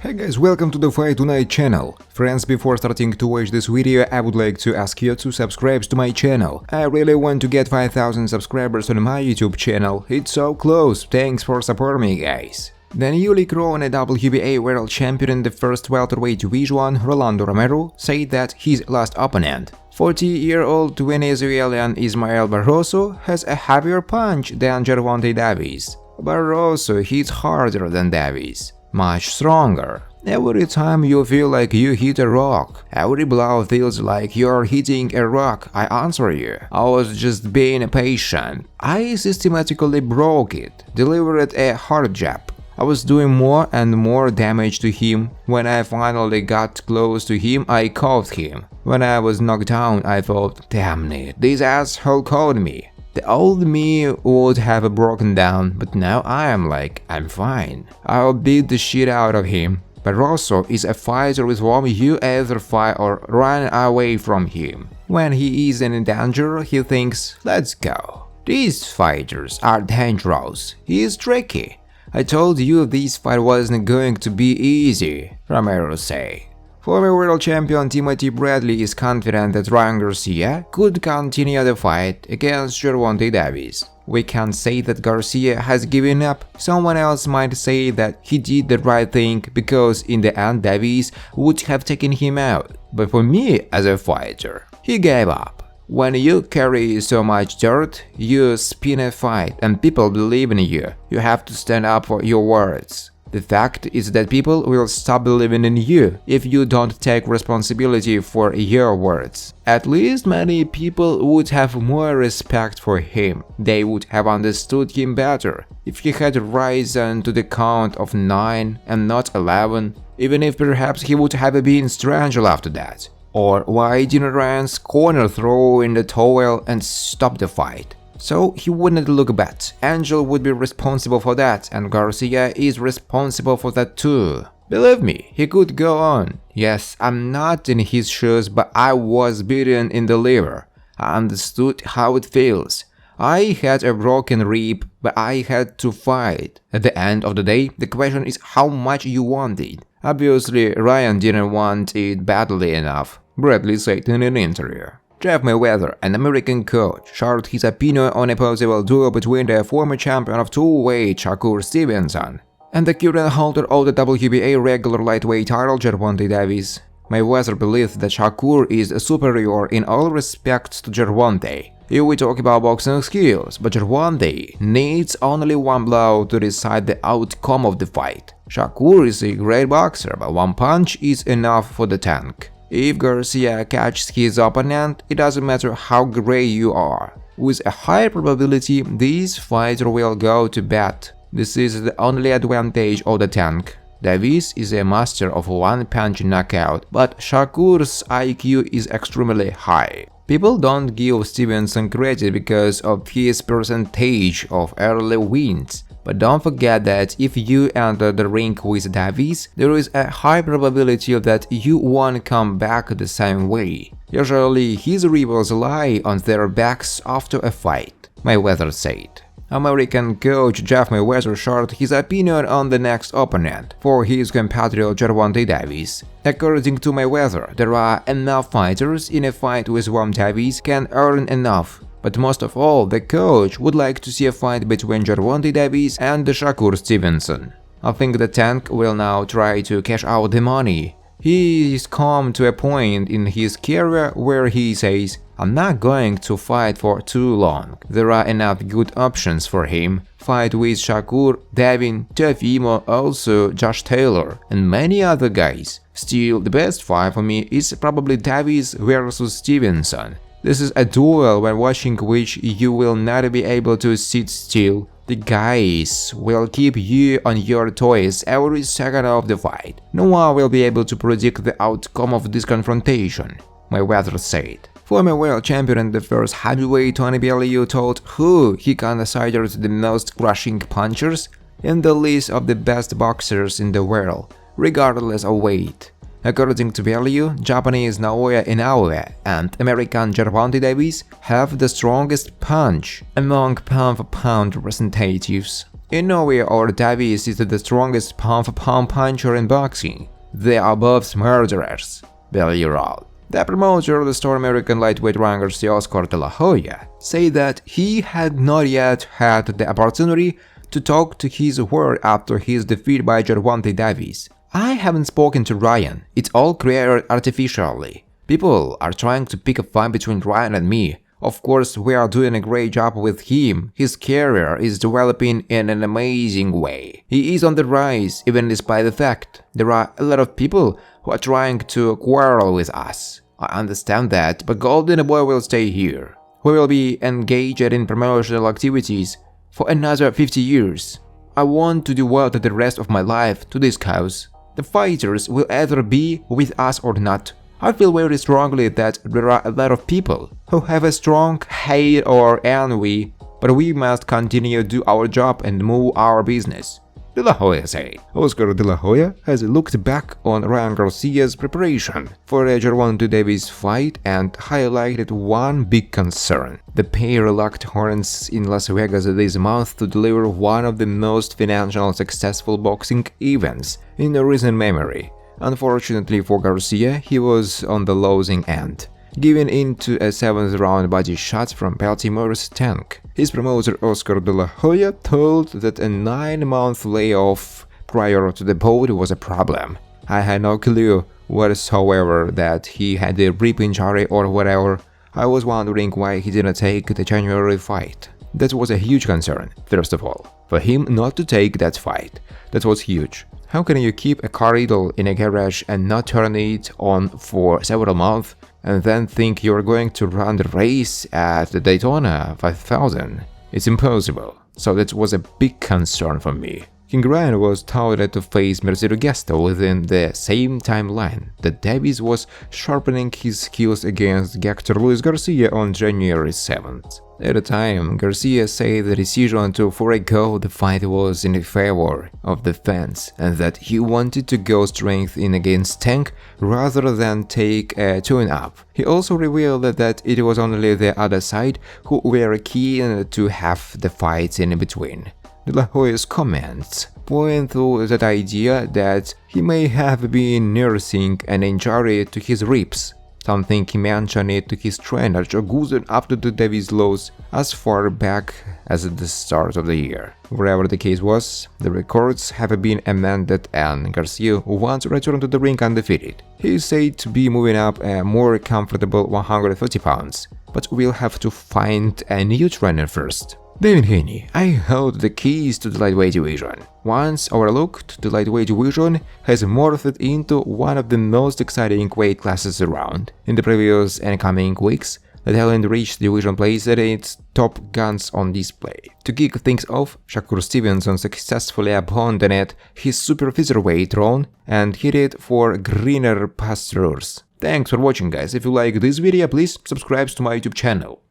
Hey guys, welcome to the Fight Tonight channel. Friends, before starting to watch this video, I would like to ask you to subscribe to my channel. I really want to get 5,000 subscribers on my YouTube channel. It's so close. Thanks for supporting me, guys. The newly crowned WBA World Champion in the first welterweight division, Rolando Romero, said that his last opponent, 40-year-old Venezuelan Ismael Barroso, has a heavier punch than Gervonta Davis. Barroso hits harder than Davis, much stronger. Every time you feel like you hit a rock, every blow feels like you're hitting a rock, I answer you. I was just being patient. I systematically broke it, delivered a hard jab. I was doing more and more damage to him. When I finally got close to him, I caught him. When I was knocked down, I thought, damn it, this asshole caught me. The old me would have broken down, but now I am like, I'm fine. I'll beat the shit out of him. Barroso is a fighter with whom you either fight or run away from him. When he is in danger, he thinks, let's go. These fighters are dangerous. He is tricky. I told you this fight wasn't going to be easy, Romero said. Former world champion Timothy Bradley is confident that Ryan Garcia could continue the fight against Gervonta Davis. We can't say that Garcia has given up. Someone else might say that he did the right thing because in the end Davis would have taken him out. But for me as a fighter, he gave up. When you carry so much dirt, you spin a fight and people believe in you. You have to stand up for your words. The fact is that people will stop believing in you if you don't take responsibility for your words. At least many people would have more respect for him. They would have understood him better if he had risen to the count of 9 and not 11, even if perhaps he would have been strangled after that. Or why didn't Ryan's corner throw in the towel and stop the fight? So he wouldn't look bad. Angel would be responsible for that, and Garcia is responsible for that too. Believe me, he could go on. Yes, I'm not in his shoes, but I was beaten in the liver. I understood how it feels. I had a broken rib, but I had to fight. At the end of the day, the question is how much you want it. Obviously, Ryan didn't want it badly enough, Bradley said in an interview. Jeff Mayweather, an American coach, shared his opinion on a possible duel between the former champion of two-weight Shakur Stevenson and the current holder of the WBA regular lightweight title Gervonta Davis. Mayweather believes that Shakur is superior in all respects to Gervonta. Here we talk about boxing skills, but Gervonta needs only one blow to decide the outcome of the fight. Shakur is a great boxer, but one punch is enough for the tank. If Garcia catches his opponent, it doesn't matter how great you are. With a high probability, this fighter will go to bed. This is the only advantage of the tank. Davis is a master of one-punch knockout, but Shakur's IQ is extremely high. People don't give Stevenson credit because of his percentage of early wins. But don't forget that if you enter the ring with Davis, there is a high probability that you won't come back the same way. Usually, his rivals lie on their backs after a fight, Mayweather said. American coach Jeff Mayweather shared his opinion on the next opponent for his compatriot Gervonta Davis. According to Mayweather, there are enough fighters in a fight with whom Davis can earn enough. But most of all, the coach would like to see a fight between Gervonta Davis and Shakur Stevenson. I think the tank will now try to cash out the money. He is come to a point in his career where he says, I'm not going to fight for too long. There are enough good options for him. Fight with Shakur, Devin, Teofimo, also Josh Taylor, and many other guys. Still, the best fight for me is probably Davis versus Stevenson. This is a duel when watching which you will not be able to sit still. The guys will keep you on your toes every second of the fight. No one will be able to predict the outcome of this confrontation, Mayweather said. Former world champion and the first heavyweight Tony Bellew told who he considers the most crushing punchers in the list of the best boxers in the world, regardless of weight. According to Bellew, Japanese Naoya Inoue and American Gervonta Davis have the strongest punch among pound-for-pound representatives. Inoue or Davis is the strongest pound-for-pound puncher in boxing. They are both murderers. Barroso. The promoter of the Star American lightweight Ryan Garcia, Oscar De La Hoya, said that he had not yet had the opportunity to talk to his word after his defeat by Gervonta Davis. I haven't spoken to Ryan, it's all created artificially. People are trying to pick a fight between Ryan and me. Of course, we are doing a great job with him. His career is developing in an amazing way. He is on the rise, even despite the fact there are a lot of people who are trying to quarrel with us. I understand that, but Golden Boy will stay here. We will be engaged in promotional activities for another 50 years. I want to devote the rest of my life to this cause. The fighters will either be with us or not. I feel very strongly that there are a lot of people who have a strong hate or envy, but we must continue to do our job and move our business. De La Hoya said. Oscar De La Hoya has looked back on Ryan Garcia's preparation for a Gervonta Davis fight and highlighted one big concern. The pair locked horns in Las Vegas this month to deliver one of the most financially successful boxing events in recent memory. Unfortunately for Garcia, he was on the losing end, giving in to a 7th-round body shot from Baltimore's tank. His promoter Oscar De La Hoya told that a 9-month layoff prior to the bout was a problem. I had no clue whatsoever that he had a rib injury or whatever. I was wondering why he didn't take the January fight. That was a huge concern, first of all. For him not to take that fight, that was huge. How can you keep a car idle in a garage and not turn it on for several months and then think you're going to run the race at the Daytona 5000? It's impossible. So that was a big concern for me. King Ryan was touted to face Mercedes Gesto within the same timeline that Davis was sharpening his skills against Hector Luis Garcia on January 7th. At the time, Garcia said the decision to forego the fight was in favor of the fans and that he wanted to go strength in against Tank rather than take a tune-up. He also revealed that it was only the other side who were keen to have the fights in between. De La Hoya's comments point to that idea that he may have been nursing an injury to his ribs, something he mentioned to his trainer Joe Gooden after the Davis loss as far back as the start of the year. Wherever the case was, the records have been amended and Garcia wants to return to the ring undefeated. He is said to be moving up a more comfortable 130 pounds, but will have to find a new trainer first. Devin Haney, I held the keys to the lightweight division. Once overlooked, the lightweight division has morphed into one of the most exciting weight classes around. In the previous and coming weeks, the talent-rich division placed its top guns on display. To kick things off, Shakur Stevenson successfully abandoned his super featherweight throne and headed for greener pastures. Thanks for watching, guys. If you like this video, please subscribe to my YouTube channel.